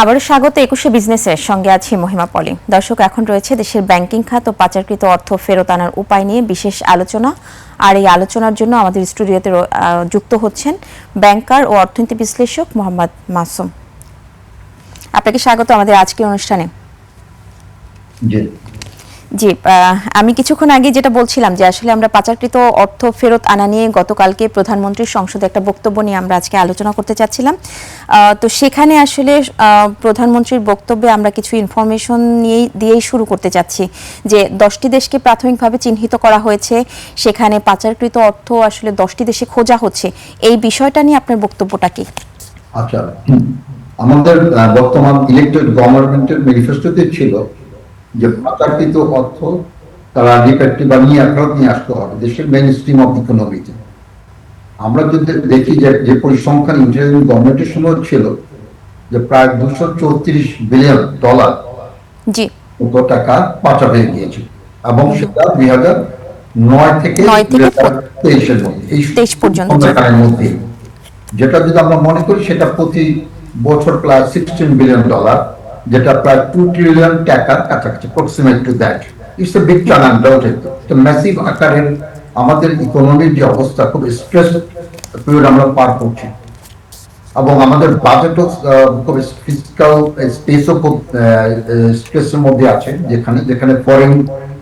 আবারও স্বাগত ২১শে বিজনেসের সঙ্গে আছি মহিমা পলি। দর্শক, এখন রয়েছে দেশের ব্যাংকিং খাত ও পাচারকৃত অর্থ ফেরত আনার উপায় নিয়ে বিশেষ আলোচনা। আর এই আলোচনার জন্য আমাদের স্টুডিওতে যুক্ত হচ্ছেন ব্যাংকার ও অর্থনীতি বিশ্লেষক মোহাম্মদ মাসুম। আপনাকে স্বাগত আমাদের আজকের অনুষ্ঠানে। জি, আমি কিছুক্ষণ আগে যেটা বলছিলাম যে আসলে আমরা পাচারকৃত অর্থ ফেরত আনা নিয়ে গতকালকে প্রধানমন্ত্রীর সংসদে একটা বক্তব্য নিয়ে আমরা আজকে আলোচনা করতে চাচ্ছিলাম। তো সেখানে আসলে প্রধানমন্ত্রীর বক্তব্যে আমরা কিছু ইনফরমেশন দিয়েই শুরু করতে চাচ্ছি যে 10টি দেশকে প্রাথমিকভাবে চিহ্নিত করা হয়েছে, সেখানে পাচারকৃত অর্থ আসলে 10টি দেশে খোঁজা হচ্ছে। এই বিষয়টা নিয়ে আপনার বক্তব্যটা কি? আচ্ছা, আমাদের বর্তমান ইলেক্টেড গভর্নমেন্টের ম্যানিফেস্টোতে ছিল যে পাচারকৃত অর্থ তারা রিফ্যাক্টরি বানিয়ে ফেরত নিয়ে আসতে হবে দেশের মেইন স্ট্রিম অফ ইকোনমিতে। আমরা যদি দেখি যে পরিসংখ্যান ইন্টারিম গভর্নমেন্টের সময় ছিল যে প্রায় $234 বিলিয়ন মতো টাকা পাচার হয়ে গিয়েছে, এবং সেটা 2009 থেকে 2023 মধ্যে এই সময়কালের মধ্যে, যেটা যদি আমরা মনে করি সেটা প্রতি বছর প্রায় $16 বিলিয়ন, যেটা প্রায় 2 ট্রিলিয়ন টাকার কাছাকাছি, approximate to that. It's a big chance undoubted. এটা ম্যাসিভ আকারের আমাদের ইকোনমির যে অবস্থা, খুব স্ট্রেস পিরিয়ড আমরা পার করছি, এবং আমাদের বাজেটও খুব ফিসকাল স্পেসও খুব স্ট্রেসের মধ্যে আছে, যেখানে ফরেন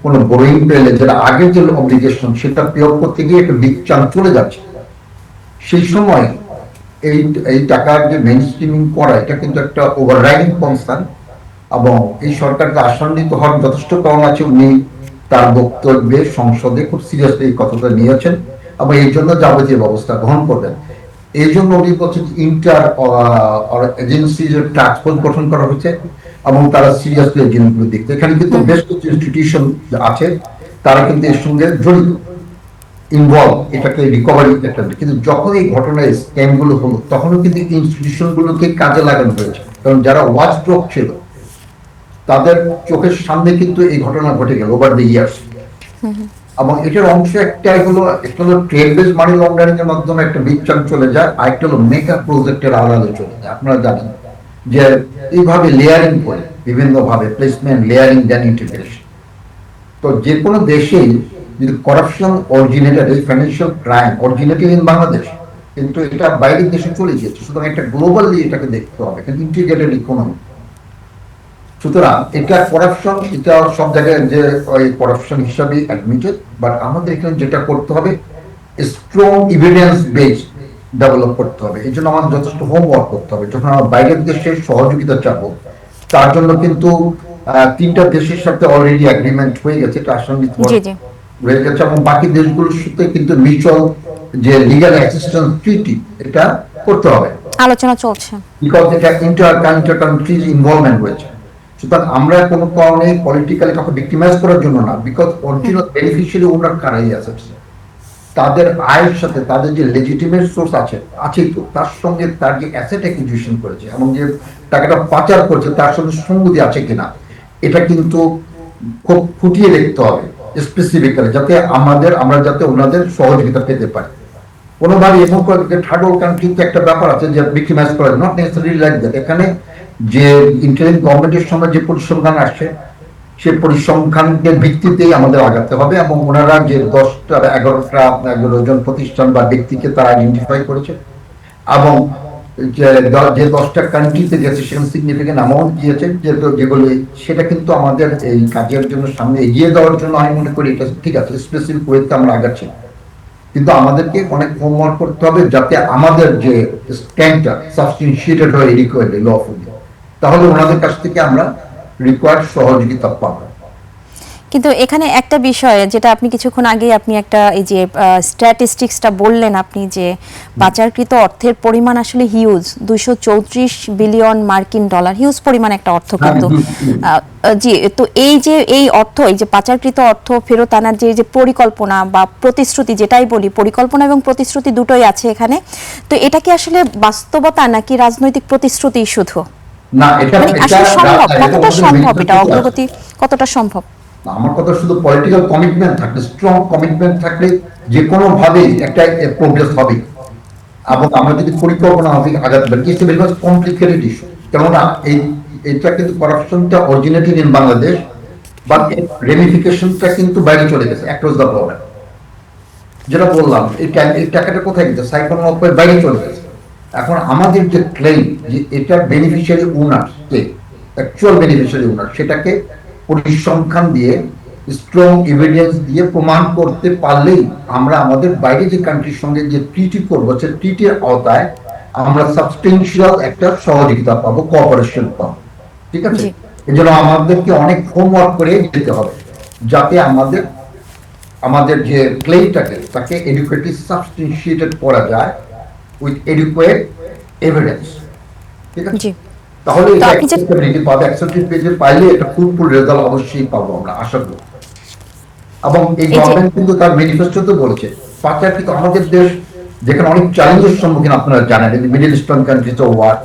কোনো বোরিং পেলে যেটা আগের যে অব্লিগেশন সেটা পে করতে গিয়ে একটা বিগ চান চলে যাচ্ছে। সেই সময় এই টাকার যে মেইন স্ট্রিমিং করা, এটা কিন্তু একটা ওভাররাইডিং কনসার্ন, এবং এই সরকারকে আশান্বিত হওয়ার যথেষ্ট কারণ আছে। উনি তার বক্তব্যে সংসদে খুব সিরিয়াসলি এই কথাটা নিয়েছেন, এবং এই জন্য যাবতীয় ব্যবস্থা গ্রহণ করবেন। এই জন্য উনি বলছেন ইন্টার এজেন্সি যে টাস্ক ফোর্স গঠন করা হয়েছে, এবং তারা সিরিয়াসলি এই জিনিসগুলো দেখতে। এখানে কিন্তু বেশ কিছু ইনস্টিটিউশন আছে, তারা কিন্তু এর সঙ্গে জড়িত, ইনভলভ, এটাকে রিকভারি একটা। কিন্তু যখন এই ঘটনায় স্ক্যাম গুলো হলো, তখনও কিন্তু ইনস্টিটিউশন গুলোকে কাজে লাগানো হয়েছে, কারণ যারা ওয়াচ ডগ ছিল তাদের চোখের সামনে কিন্তু এই ঘটনা ঘটে গেল ওভার দ্য ইয়ার্স। এবং এটার অংশ একটা হলো ট্রেড বেস মানি লন্ডারিং এর মাধ্যমে একটা বিগ চাঙ্ক চলে যায়, আর একটা হলো মেগা প্রজেক্টের আড়ালে চলে যায়। আপনারা জানেন যে এইভাবে লেয়ারিং করে বিভিন্ন ভাবে প্লেসমেন্ট, লেয়ারিং, দেন ইন্টিগ্রেশন। তো যে কোনো দেশেই যদি করাপশন অরিজিনেটেড, এই financial crime originated in Bangladesh, কিন্তু এটা বাইরের দেশে চলে গিয়েছে, সুতরাং একটা গ্লোবালি এটাকে দেখতে হবে, কিন্তু ইন্টিগ্রেটেড ইকোনমি। সুতরাং এটা করাপশন, এটা সব জায়গায় যে ওই করাপশন হিসাবে অ্যাডমিটেড, বাট আমাদের এখানে যেটা করতে হবে স্ট্রং এভিডেন্স বেস ডেভেলপ করতে হবে। এই জন্য আমাদের যথেষ্ট হোমওয়ার্ক করতে হবে। যখন আমরা বাইরের দেশের সহযোগিতা চাবো, তার জন্য কিন্তু 3টা দেশের সাথে অলরেডি এগ্রিমেন্ট হয়ে গেছে, এটা আসান্বিত হয়ে গেছে, এবং বাকি দেশগুলোর সাথে কিন্তু মিউচুয়াল যে লিগ্যাল অ্যাসিস্ট্যান্স ট্রিটি, এটা করতে হবে, আলোচনা চলছে, বিকজ এটা ইন্টার কান্ট্রি ইনভলভমেন্ট হয়েছে। সুতরাং আমরা কোনো কারণে পলিটিক্যালি কাউকে ভিক্টিমাইজ করার জন্য না, বিকজ অরিজিনাল বেনিফিশিয়ারি ওনার কারাই আছে, তাদের আয়ের সাথে তাদের যে লেজিটিমেট সোর্স আছেই তো, তার সঙ্গে তার যে অ্যাসেট অ্যাকুইজিশন করেছে এবং যে টাকাটা পাচার করছে তার সঙ্গে সঙ্গতি আছে কিনা, এটা কিন্তু খুব ফুটিয়ে দেখতে হবে স্পেসিফিক্যালি, যাতে আমরা যাতে ওনাদের সহযোগিতা পেতে পারি কোনোভাবে। এবং থার্ড ওয়ার্ল্ড কান্ট্রিতে একটা ব্যাপার আছে যে ভিক্টিমাইজ করা, নট নেসেসারিলি লাইক দ্যাট। এখানে যে ইন্টারিম গভর্নমেন্টের সময় যে পরিসংখ্যান আসছে, সেই পরিসংখ্যানের ভিত্তিতেই আমাদের আগাতে হবে, এবং ওনারা যে 10টা 11টা প্রতিষ্ঠান বা ব্যক্তিকে তারা আইডেন্টিফাই করেছে, এবং যে 10টা কান্ট্রিতে গেছে সেখানে সিগনিফিকেন্ট অ্যামাউন্ট দিয়েছে, যেগুলো সেটা কিন্তু আমাদের এই কাজের জন্য সামনে এগিয়ে দেওয়ার জন্য আমি মনে করি এটা ঠিক আছে, স্পেসিফিক ওয়েতে আমরা আগাচ্ছি। কিন্তু আমাদেরকে অনেক হোমওয়ার্ক করতে হবে, যাতে আমাদের যে স্ট্যান্ডটা সাবস্টিটিউটেড হয় রিকোয়ার্ড লফুলি, তাহলে ওনাদের কাছ থেকে আমরা রিকোয়ার্ড সহযোগিতা পাবো। কিন্তু এখানে একটা বিষয় যেটা আপনি কিছুক্ষণ আগে আপনি একটা এই যে স্ট্যাটিস্টিক্সটা বললেন, আপনি যে পাচারকৃত অর্থের পরিমাণ আসলে হিউজ, 234 বিলিয়ন মার্কিন ডলার, হিউজ পরিমাণ একটা অর্থ কিন্তু। জি, তো এই অর্থ, এই যে পাচারকৃত অর্থ ফেরত আনার যে পরিকল্পনা বা প্রতিশ্রুতি, যেটাই বলি, পরিকল্পনা এবং প্রতিশ্রুতি দুটোই আছে এখানে। তো এটা কি আসলে বাস্তবতা নাকি রাজনৈতিক প্রতিশ্রুতি শুধু? না, এটা আসলে সম্ভব, কতটা সম্ভব, এটা অগ্রগতি কতটা সম্ভব? আমার কথা শুধু পলিটিক্যাল কমিটমেন্ট থাকলে, স্ট্রং কমিটমেন্ট থাকলে যে কোনো ভাবেই একটা প্রোগ্রেস হবে, এবং আমরা যদি পরিকল্পনা হবে আগাতে পারি। It's a very much complicated issue, কেননা এটা কিন্তু করাপশনটা অরিজিনেটেড ইন বাংলাদেশ, বাট রেমিফিকেশনটা কিন্তু বাইরে চলে গেছে অ্যাক্রস দ্য বর্ডার। যেটা বললাম এই টাকাটা কোথায় গেছে, সাইফন ওয়ার্কের বাইরে চলে গেছে। এখন আমাদের যে ক্লেম যে এটা বেনিফিশিয়ারি ওনার কে, অ্যাকচুয়াল বেনিফিশিয়ারি ওনার, সেটাকে পরিসংখ্যান দিয়ে স্ট্রং এভিডেন্স দিয়ে প্রমাণ করতে পারলেই আমরা আমাদের বাইরে যে কান্ট্রির সঙ্গে যে ট্রিটি করবো সে ট্রিটির আওতায় আমরা সাবস্টেন্সিয়াল একটা সহযোগিতা পাবো, কোঅপারেশন পাবো। ঠিক আছে, এই জন্য আমাদেরকে অনেক হোমওয়ার্ক করে যেতে হবে যাতে আমাদের যে ক্লেমটাকে তাকে এডুকেটলি সাবস্টেন্সিয়েটেড করা যায় উইথ এডুকুয়েট এভিডেন্স। ঠিক আছে, তাহলে এটা অ্যাকসেপ্টেবিলিটি পাবে, অ্যাকসেপ্টেবিলিটি পাইলে এটা ফুলফুল রেজাল্ট অবশ্যই পাবো আমরা, আশা করি। এবং এই গভর্নমেন্ট কিন্তু তার ম্যানিফেস্টোতে বলেছে পাচার কিন্তু আমাদের দেশ যেখানে অনেক চ্যালেঞ্জের সম্মুখীন, আপনারা জানেন middle eastern countries war,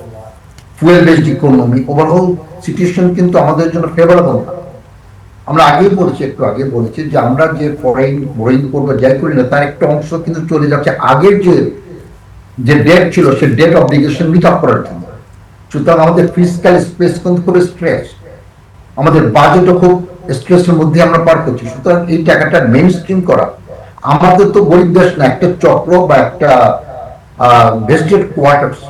fuel based economy, overall situation কিন্তু আমাদের জন্য ফেভারেবল না। আমরা একটু আগে বলেছি যে আমরা যে ফরেন বোরিং করবো যাই করি না, তার একটা অংশ কিন্তু চলে যাচ্ছে আগের যে ডেট ছিল সে ডেট অব্লিগেশন মিট আপ করার জন্য। সুতরাং আমাদের ফিসক্যাল স্পেস কিন্তু খুব স্ট্রেস, আমাদের বাজেটও খুব স্ট্রেসের মধ্যে আমরা পার করছি। সুতরাং এই টাকাটা মেইন স্ট্রিম করা, আমাদের তো গরিব দেশ না, একটা চক্র বা একটা ভেস্টেড কোয়ার্টার্স,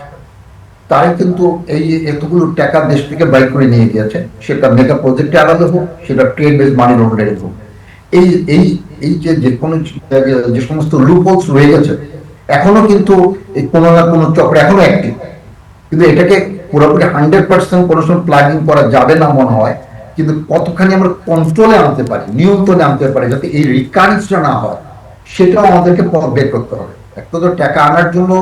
তারাই কিন্তু এই এতগুলো টাকা দেশ থেকে বাইর করে নিয়ে গিয়েছে, সেটা মেগা প্রজেক্টে আলাদা হোক, সেটা ট্রেড বেস মানি লন্ডারিং হোক। এই যে কোনো যে সমস্ত লুপহোলস রয়ে গেছে এখনো কিন্তু এই কোনো না কোনো চক্র এখনো অ্যাক্টিভ, কিন্তু এটাকে পুরোপুরি 100% কোনো সময় প্লাগিং করা যাবে না মনে হয়, কিন্তু কতখানি আমরা কন্ট্রোলে আনতে পারি, নিয়ন্ত্রণে আনতে পারি যাতে এই রিকারেন্সটা না হয়, সেটাও আমাদেরকে পথ বের করতে হবে। একটা তো টাকা আনার জন্য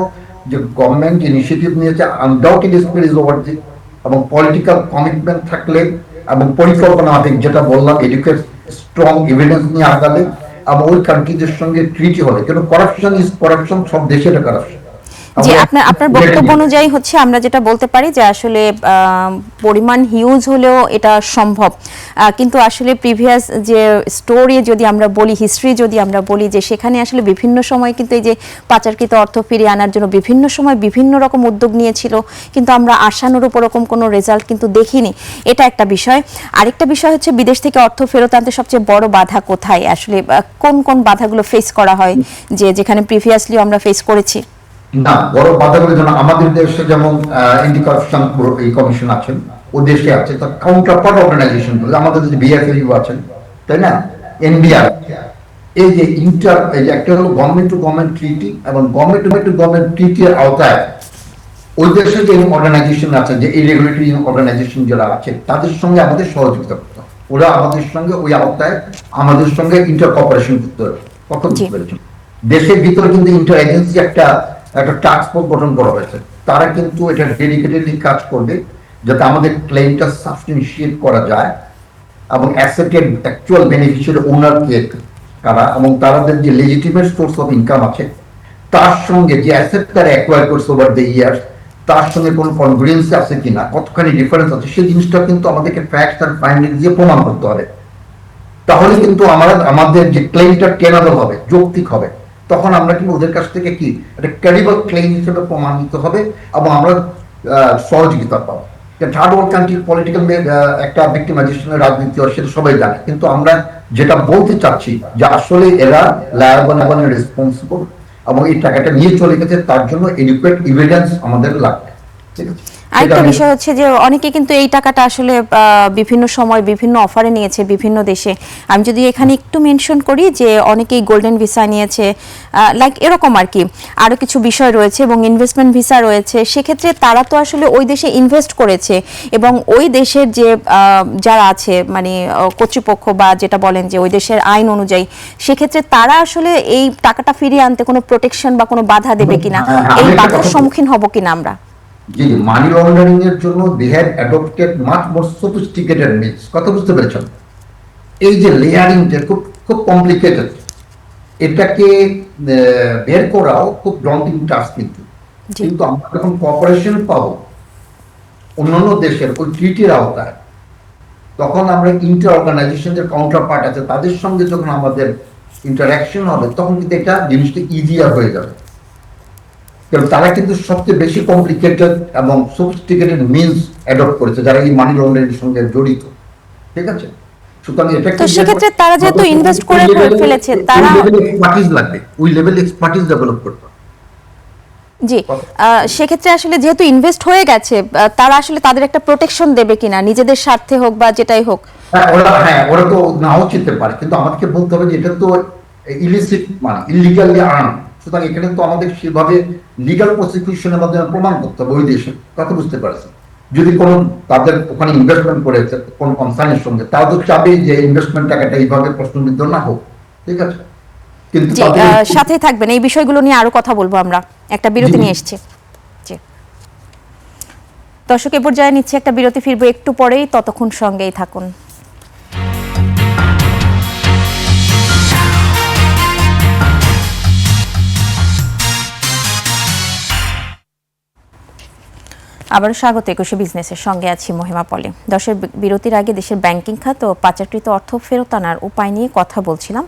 যে গভর্নমেন্ট ইনিশিয়েটিভ নিয়েছে undoubtedly speed is over the, এবং পলিটিক্যাল কমিটমেন্ট থাকলে এবং পরিকল্পনা মাফিক যেটা বললাম এডুকেট স্ট্রং এভিডেন্স নিয়ে আগালে এবং ওই কান্ট্রিদের সঙ্গে ট্রিটি হলে, কেন করাপশন ইজ করাপশন, সব দেশে এটা করাপশন। জি, আপনার বক্তব্য অনুযায়ী হচ্ছে আমরা যেটা বলতে পারি যে আসলে পরিমাণ হিউজ হলেও এটা সম্ভব, কিন্তু আসলে প্রিভিয়াস যে স্টোরি যদি আমরা বলি, হিস্ট্রি যদি আমরা বলি, যে সেখানে আসলে বিভিন্ন সময় কিন্তু এই যে পাচারকৃত অর্থ ফিরিয়ে আনার জন্য বিভিন্ন সময় বিভিন্ন রকম উদ্যোগ নিয়েছিল, কিন্তু আমরা আশানুরূপ ওরকম কোনো রেজাল্ট কিন্তু দেখিনি। এটা একটা বিষয়। আরেকটা বিষয় হচ্ছে বিদেশ থেকে অর্থ ফেরত আনতে সবচেয়ে বড় বাধা কোথায়, আসলে কোন কোন বাধাগুলো ফেস করা হয় যেখানে প্রিভিয়াসলি আমরা ফেস করেছি? না, বড় বাধাগুলো যেন আমাদের দেশে যেমন এন্টি কারাপশন এই কমিশন আছেন, ও দেশে আছে তার কাউন্টার পার্ট অর্গানাইজেশন গুলো, আমাদের যে বিএফএইউ আছেন, তাই না, এনবিআর, এই যে এই যে একটা হলো গভর্নমেন্ট টু গভর্নমেন্ট ট্রিটি, এবং গভর্নমেন্ট টু গভর্নমেন্ট ট্রিটির আওতায় ওই দেশের যে অর্গানাইজেশন আছে, যে এই রেগুলেটরি অর্গানাইজেশন যারা আছে তাদের সঙ্গে আমাদের সহযোগিতা করতে হবে, ওরা আমাদের সঙ্গে ওই আওতায় আমাদের সঙ্গে ইন্টার কপারেশন করতে হবে। কখন বুঝতে পেরেছেন, দেশের ভিতরে কিন্তু ইন্টার এজেন্সি একটা টাস্ক ফোর্স গঠন করা হয়েছে, তারা কিন্তু এটা ডেডিকেটেডলি কাজ করবে যাতে আমাদের ক্লেমটা সাবস্টেন্সিয়েট করা যায় এবং অ্যাসেটের অ্যাকচুয়াল বেনিফিশিয়ারি ওনার কে কারা এবং তাদের যে লেজিটিমেট সোর্স অফ ইনকাম আছে তার সঙ্গে যে অ্যাসেট তারা অ্যাকোয়ার করছে ওভার দ্য ইয়ার্স, তার সঙ্গে কোনো কনগ্রুয়েন্সি আছে কিনা, কতখানি ডিফারেন্স আছে, সেই জিনিসটা কিন্তু আমাদেরকে ফ্যাক্টস অ্যান্ড ফাইন্ডিং দিয়ে প্রমাণ করতে হবে। তাহলে কিন্তু আমাদের যে ক্লেমটা টেনাবল হবে, যৌক্তিক হবে, তখন আমরা কিন্তু ওদের কাছ থেকে কি একটা ক্রেডিবল ক্লেম হিসেবে প্রমাণিত হবে এবং আমরা সহযোগিতা পাবো। থার্ড ওয়ার্ল্ড কান্ট্রির পলিটিক্যাল একটা ভিক্টিমাইজেশনের রাজনীতি হয় সেটা সবাই জানে, কিন্তু আমরা যেটা বলতে চাচ্ছি যে আসলে এরা লায়াবল এবং রেসপন্সিবল এবং এই টাকাটা নিয়ে চলে গেছে, তার জন্য এডুকেট এভিডেন্স আমাদের লাগবে। ঠিক আছে, আরেকটা বিষয় হচ্ছে যে অনেকে কিন্তু এই টাকাটা আসলে বিভিন্ন সময় বিভিন্ন অফারে নিয়েছে বিভিন্ন দেশে। আমি যদি এখানে একটু মেনশন করি যে অনেকেই গোল্ডেন ভিসা নিয়েছে, লাইক এরকম আর কি, আরও কিছু বিষয় রয়েছে এবং ইনভেস্টমেন্ট ভিসা রয়েছে। সেক্ষেত্রে তারা তো আসলে ওই দেশে ইনভেস্ট করেছে এবং ওই দেশের যে যারা আছে মানে কর্তৃপক্ষ বা যেটা বলেন যে ওই দেশের আইন অনুযায়ী, সেক্ষেত্রে তারা আসলে এই টাকাটা ফিরিয়ে আনতে কোনো প্রোটেকশন বা কোনো বাধা দেবে কিনা, এই বাধার সম্মুখীন হব কিনা আমরা? জি, মানি লন্ডারিং এর জন্য they have adopted much more sophisticated means. কথা বুঝতে পেরেছেন, এই যে লেয়ারিংটা খুব খুব কমপ্লিকেটেড, এটাকে বের করাও খুব ডন্টিং টাস্ক, কিন্তু আমরা যখন কোঅপারেশন পাবো অন্যান্য দেশের ওই ট্রিটির আওতায়, তখন আমরা ইন্টার অর্গানাইজেশনের কাউন্টার পার্ট আছে তাদের সঙ্গে যখন আমাদের ইন্টারাকশন হবে, তখন কিন্তু এটা জিনিসটা ইজিয়ার হয়ে যাবে। কারণ তারা কিন্তু সবচেয়ে বেশি কমপ্লিকেটেড এবং সোফিস্টিকেটেড মিনস অ্যাডপ্ট করেছে যারা এই মানি লন্ডারিং এর সঙ্গে জড়িত, ঠিক আছে? সুতরাং এটা তো সেক্ষেত্রে তারা যেহেতু ইনভেস্ট করে ফেলেছে, তারা এক্সপার্টিস লাগবে, ওই লেভেল এক্সপার্টিস ডেভেলপ করতে হবে। জি, সেক্ষেত্রে আসলে যেহেতু ইনভেস্ট হয়ে গেছে, তারা আসলে তাদের একটা প্রোটেকশন দেবে কিনা, নিজেদের স্বার্থে হোক বা যেটাই হোক। ওরা তো নাও চিনতে পারে, কিন্তু আমাদেরকে বলতে হবে যে এটা তো ইলিসিট, মানে ইলিগালি আর্ন। সুতরাং এখানে তো আমাদের সেভাবে লিগাল প্রসিকিউশনের মাধ্যমে প্রমাণ করতে হবে ওই দেশে, কথা বুঝতে পারছি। যদি কোনো তাদের ওখানে ইনভেস্টমেন্ট করেছে কোন কোম্পানির সঙ্গে, তারা তো চাবে যে ইনভেস্টমেন্ট টাকাটা এইভাবে প্রশ্নবিদ্ধ না হোক, ঠিক আছে? কিন্তু সাথেই থাকবেন, এই বিষয়গুলো নিয়ে আরো কথা বলবো আমরা। একটা বিরতি নিয়ে এসেছি। জি দর্শক, এ পর্যায়ে নিচ্ছে একটা বিরতি, ফিরবো একটু পরেই, ততক্ষণ সঙ্গেই থাকুন। আবারও স্বাগত একুশে বিজনেসের সঙ্গে আছি মহিমা পলি। দর্শক, বিরতির আগে দেশের ব্যাংকিং খাত ও পাচারকৃত অর্থ ফেরত আনার উপায় নিয়ে কথা বলছিলাম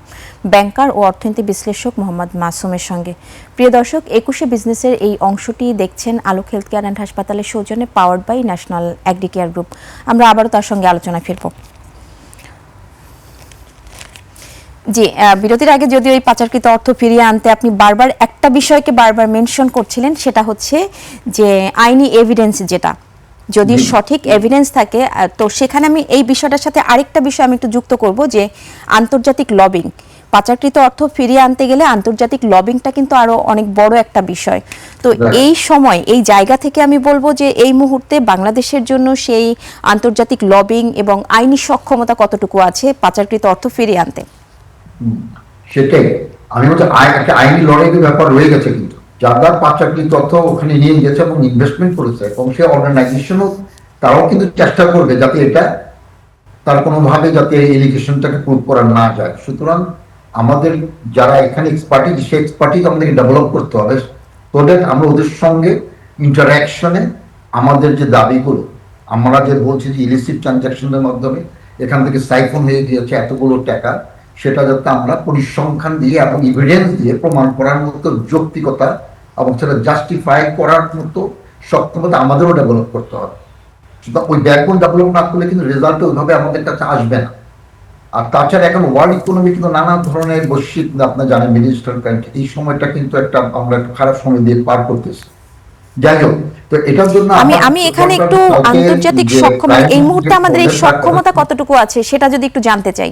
ব্যাংকার ও অর্থনীতি বিশ্লেষক মোহাম্মদ মাসুমের সঙ্গে। প্রিয় দর্শক, একুশে বিজনেসের এই অংশটি দেখছেন আলোক হেলথ কেয়ার অ্যান্ড হাসপাতালের সৌজন্যে, powered by national agri care group. আমরা আবারও তার সঙ্গে আলোচনা ফিরব। জি, বিরতির আগে যদিও এই পাচারকৃত অর্থ ফিরিয়ে আনতে আপনি বারবার একটা বিষয়কে বারবার মেনশন করছিলেন, সেটা হচ্ছে যে আইনি এভিডেন্স, যেটা যদি সঠিক এভিডেন্স থাকে, তো সেখানে আমি এই বিষয়টার সাথে আরেকটা বিষয় আমি একটু যুক্ত করব, যে আন্তর্জাতিক লবিং। পাচারকৃত অর্থ ফিরিয়ে আনতে গেলে আন্তর্জাতিক লবিংটা কিন্তু আরো অনেক বড় একটা বিষয়। তো এই সময় এই জায়গা থেকে আমি বলবো যে এই মুহূর্তে বাংলাদেশের জন্য সেই আন্তর্জাতিক লবিং এবং আইনি সক্ষমতা কতটুকু আছে পাচারকৃত অর্থ ফিরিয়ে আনতে। সেটাই আমি বলছি, একটা আইনি লড়াইয়ের ব্যাপার রয়ে গেছে, কিন্তু যারা পাচারকৃত তথ্য ওখানে নিয়ে গেছে এবং ইনভেস্টমেন্ট করেছে, এবং সে অর্গানাইজেশনও তারাও কিন্তু চেষ্টা করবে যাতে এটা তার কোনোভাবে যাতে এলিগেশনটাকে প্রুভ করা না যায়। সুতরাং আমাদের যারা এখানে এক্সপার্টিজ, সে এক্সপার্টিজ আমাদেরকে ডেভেলপ করতে হবে, তো দ্যাট আমরা ওদের সঙ্গে ইন্টারাকশনে আমাদের যে দাবিগুলো, আমরা যে বলছি যে ইলিসিট ট্রানজাকশনের মাধ্যমে এখান থেকে সাইফন হয়ে গিয়েছে এতগুলো টাকা, সেটা যাতে আমরা পরিসংখ্যান দিয়ে এবং ইভিডেন্স দিয়ে প্রমাণ করার মতো যৌক্তিকতা এবং সেটা জাস্টিফাই করার মতো সক্ষমতা আমাদেরও ডেভেলপ করতে হবে। ওই ব্যাকবোন ডেভেলপ না করলে কিন্তু রেজাল্ট ওইভাবে আমাদের কাছে আসবে না। আর তাছাড়া এখন ওয়ার্ল্ড ইকোনমি কিন্তু নানা ধরনের বৈশ্বিক, আপনার জানেন মিডিল কান্ট্রি, এই সময়টা কিন্তু আমরা একটা খারাপ সময় দিয়ে পার করতেছি। যাই হোক, তো এটার জন্য আমি এখানে একটু আন্তর্জাতিক সক্ষমতা, এই মুহূর্তে আমাদের এই সক্ষমতা কতটুকু আছে সেটা যদি একটু জানতে চাই।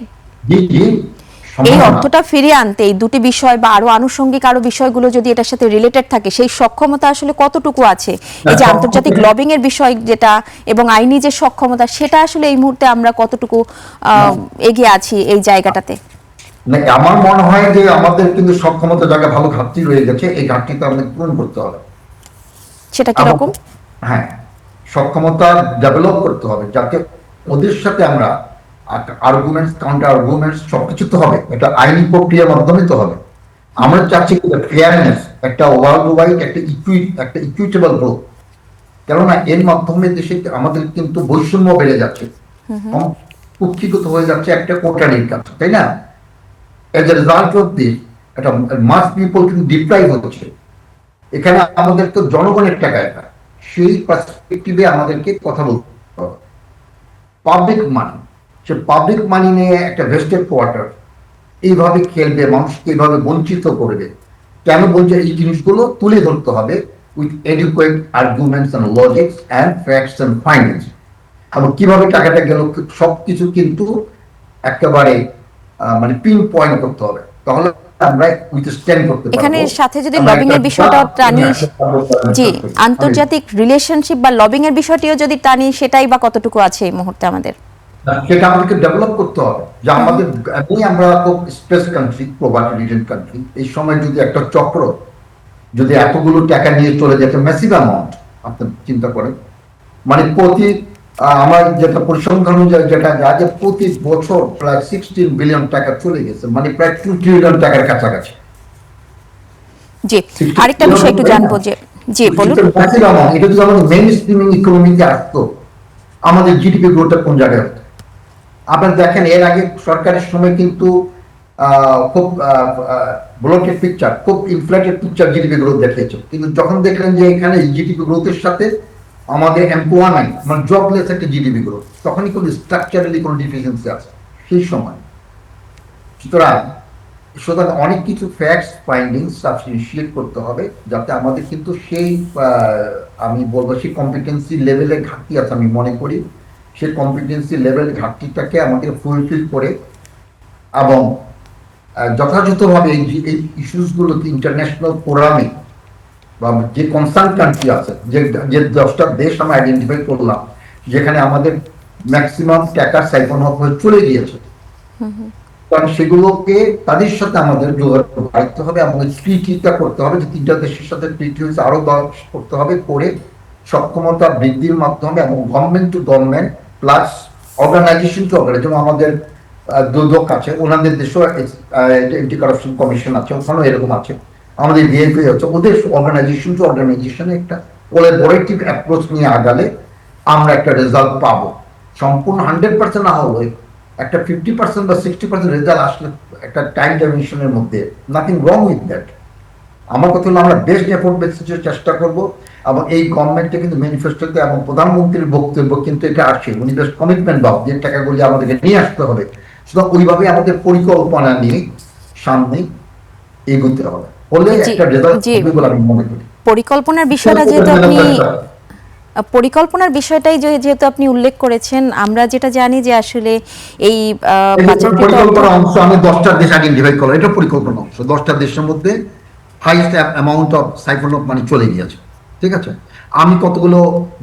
এই অর্থটা ফিরিয়ে আনতে এই দুটি বিষয় বা আরো আনুষঙ্গিক আরো বিষয়গুলো যদি এটার সাথে রিলেটেড থাকে, সেই সক্ষমতা আসলে কতটুকু আছে? এই যে আন্তর্জাতিক লবিং এর বিষয় যেটা এবং আইনি যে সক্ষমতা, সেটা আসলে এই মুহূর্তে আমরা কতটুকু এগিয়ে আছি এই জায়গাটাতে? না, আমার মনে হয় যে আমাদের কিন্তু সক্ষমতা জায়গা ভালো ঘাটতি রয়ে গেছে, এই ঘাটতিটা আমাদের পূরণ করতে হবে। সেটা কিরকম? হ্যাঁ, সক্ষমতা ডেভেলপ করতে হবে যাতে ওদের সাথে আমরা আর্গুমেন্টস, কাউন্টার আর্গুমেন্টস সবকিছু তো হবে, এটা আইনি প্রক্রিয়ার মাধ্যমে তো হবে। আমরা চাচ্ছি ফেয়ারনেস, একটা ওয়ার্ল্ড ওয়াইড একটা ইকুইটেবল গ্রোথ, কেননা এর মাধ্যমে দেশে আমাদের কিন্তু বৈষম্য বেড়ে যাচ্ছে, কুক্ষিগত হয়ে যাচ্ছে একটা কোটারির কাছে, তাই না? As a result of this একটা মাস পিপল কিন্তু ডিপ্রাইভ হচ্ছে। এখানে আমাদের তো জনগণের টাকা, এটা সেই পার্সপেক্টিভে আমাদেরকে কথা বলতে হবে। পাবলিক মানি, সে পাবলিক মানি নিয়ে একটা ভেস্টেড কোয়ার্টার এইভাবে খেলবে, মানুষকে এইভাবে বঞ্চিত করবে কেন? বলছে এই জিনিসগুলো তুলে ধরতে হবে with educate arguments and logics and facts and findings, এবং কিভাবে টাকাটা গেল সবকিছু কিন্তু একেবারে মানে পিন পয়েন্ট করতে হবে, তাহলে আমরা উইথস্ট্যান্ড করতে পারবো। এখানে সাথে যদি লবিং এর বিষয়টা টানি, জি, আন্তর্জাতিক রিলেশনশিপ বা লবিং এর বিষয়টিও যদি টানি, সেটাই বা কতটুকু আছে এই মুহূর্তে আমাদের? সেটা আমাদেরকে ডেভেলপ করতে হবে, যে আমাদের আমরা তো space country, poverty reason country, এই সময় যদি একটা চক্র যদি এতগুলো টাকা নিয়ে চলে যেত, ম্যাসিভ অ্যামাউন্ট, আপনি চিন্তা করেন, মানে প্রতি আমার যেটা পরিসংখ্যান অনুযায়ী যেটা যা, যে প্রতি বছর প্রায় 16 বিলিয়ন টাকা চলে গেছে, মানে প্রায় 2 ট্রিলিয়ন টাকার কাছাকাছি। জি, আরেকটা বিষয় একটু জানবো, যে জি বলুন। এটা যদি আমাদের মেইন স্ট্রিমিং ইকোনমিতে আসতো, আমাদের জিডিপি গ্রোথটা কোন জায়গায় হতো? আপনারা দেখেন, এর আগে সরকারের সময় কিন্তু খুব ব্লকেড পিকচার, খুব ইনফ্লেটেড পিকচার জিডিপি গ্রোথ দেখিয়েছে, কিন্তু যখন দেখলেন যে এখানে জিডিপি গ্রোথের সাথে আমাদের এমপ্লয় নাই, মানে জবলেস একটা জিডিপি গ্রোথ, তখনই কোনো স্ট্রাকচারালি কোনো ডিফিসিয়েন্সি আছে সেই সময়। সুতরাং অনেক কিছু ফ্যাক্টস ফাইন্ডিংস সাবস্টিটিউট করতে হবে, যাতে আমাদের কিন্তু সেই আমি বলবো সেই কম্পিটেন্সি লেভেলের ঘাটতি আছে, আমি মনে করি সেই কম্পিটেন্সি লেভেল ঘাটতিটাকে আমাদের ফুলফিল করে এবং যথাযথভাবে এই ইস্যুসগুলোকে ইন্টারন্যাশনাল ফোরামে বা যে কনসার্ন কান্ট্রি আছে, যে 10টা দেশ আমরা আইডেন্টিফাই করলাম যেখানে আমাদের ম্যাক্সিমাম টাকা সাইফন অফ হয়ে চলে গিয়েছে, কারণ সেগুলোকে তাদের সাথে আমাদের যোগাযোগ রাখতে হবে এবং ট্রিটিটা করতে হবে, যে 3টা দেশের সাথে ট্রিটি হয়েছে আরো করতে হবে, করে সক্ষমতা বৃদ্ধির মাধ্যমে এবং government to government plus organization to organization, যেমন আমাদের দুদক আছে, ওনাদের দেশেও অ্যান্টি কারাপশন কমিশন আছে, ওখানেও এরকম আছে, আমাদের বিএনপি আছে, ওদের অর্গানাইজেশন টু অর্গানাইজেশনে একটা কোলাবোরেটিভ অ্যাপ্রোচ নিয়ে আগালে আমরা একটা রেজাল্ট পাবো। সম্পূর্ণ 100% না হলে একটা 50% বা 60% রেজাল্ট আসলে একটা টাইম ডাইমেনশনের মধ্যে, নাথিং রং উইথ দ্যাট। আমার কথা হলো আমরা বেস্ট এফোর্ট বেসিসে চেষ্টা করব, এবং এই গভর্নমেন্টে কিন্তু ম্যানিফেস্টোতে এবং প্রধানমন্ত্রীর বক্তব্য কিন্তু এটা আসছে, উনি বেশ কমিটমেন্ট দাও যে টাকাগুলি আমাদেরকে নিয়ে আসতে হবে, সুতরাং ওইভাবে আমাদের পরিকল্পনা নিয়ে সামনে এগোতে হবে, হলে একটা রেজাল্ট হবে বলে আমি মনে করি। পরিকল্পনার বিষয়টা যেহেতু আপনি পরিকল্পনার বিষয়টাই যেহেতু আপনি উল্লেখ করেছেন, আমরা যেটা জানি যে আসলে এই পরিকল্পনা অংশ আমি 10টা দেশ আইডেন্টিফাই করলাম, এটা পরিকল্পনা অংশ। 10টা দেশের মধ্যে highest amount of siphon of money চলে গিয়েছে, ঠিক আছে। আমি কতগুলো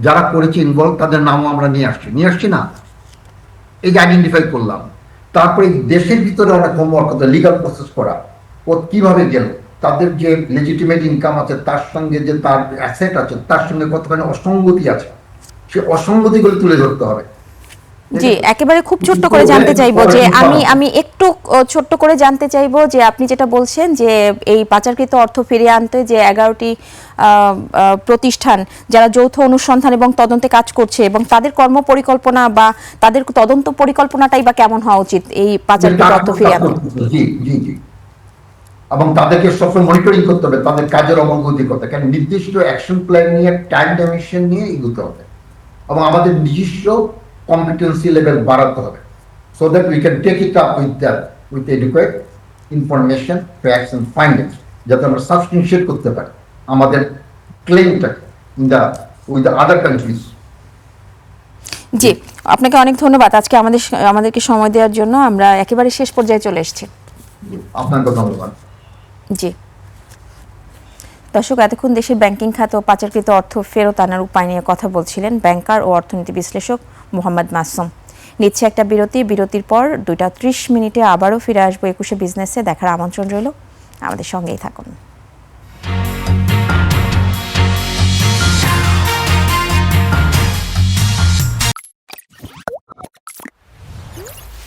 যারা করেছে ইনভলভ তাদের নামও আমরা নিয়ে আসছি না, এই যে আইডেন্টিফাই করলাম। তারপরে দেশের ভিতরে অনেক হোমওয়ার্ক করতে, লিগাল প্রসেস করা, ও কিভাবে গেল, তাদের যে লেজিটিমেট ইনকাম আছে তার সঙ্গে যে তার অ্যাসেট আছে তার সঙ্গে কতখানি অসঙ্গতি আছে, সে অসঙ্গতিগুলো তুলে ধরতে হবে। জি, একেবারে খুব ছোট্ট করে জানতে চাইবো যে আমি একটু ছোট্ট করে জানতে চাইবো যে আপনি যেটা বলছেন যে এই পাচারকৃত অর্থ ফিরিয়ে আনতে যে 11টি প্রতিষ্ঠান যারা যৌথ অনুসন্ধান এবং তদন্তে কাজ করছে, এবং তাদের কর্ম পরিকল্পনা বা তাদের তদন্ত পরিকল্পনাটাই বা কেমন হওয়া উচিত এই পাচারকৃত অর্থ ফিরিয়ে আনতে? জি জি জি, এবং তাদেরকে সবসময় মনিটরিং করতে হবে, তাদের কাজের অগ্রগতি করতে, কারণ নির্দিষ্ট অ্যাকশন প্ল্যান নিয়ে, টাইম ডাইমেনশন নিয়ে এগোতে হবে, এবং আমাদের নিজস্ব কম্পিটেন্সি লেভেল বাড়াতে হবে, so that we can take it up with educate information, facts and findings, যাতে আমরা সাবস্টেন্সিয়েট করতে পারি আমাদের ক্লেমটাকে উইথ দ্য আদার কান্ট্রিজ। জি, আপনাকে অনেক ধন্যবাদ আজকে আমাদেরকে সময় দেওয়ার জন্য। আমরা একেবারে শেষ পর্যায়ে চলে এসেছি। আপনাকে ধন্যবাদ। জি দর্শক, এতক্ষণ দেশের ব্যাংকিং খাত ও পাচারকৃত অর্থ ফেরত আনার উপায় নিয়ে কথা বলছিলেন ব্যাংকার ও অর্থনীতি বিশ্লেষক মোহাম্মদ মাসুম। নিচ্ছে একটা বিরতির পর 2টা 30 মিনিটে আবারও ফিরে আসবো 21শে বিজনেসে। দেখার আমন্ত্রণ রইল, আমাদের সঙ্গেই থাকুন।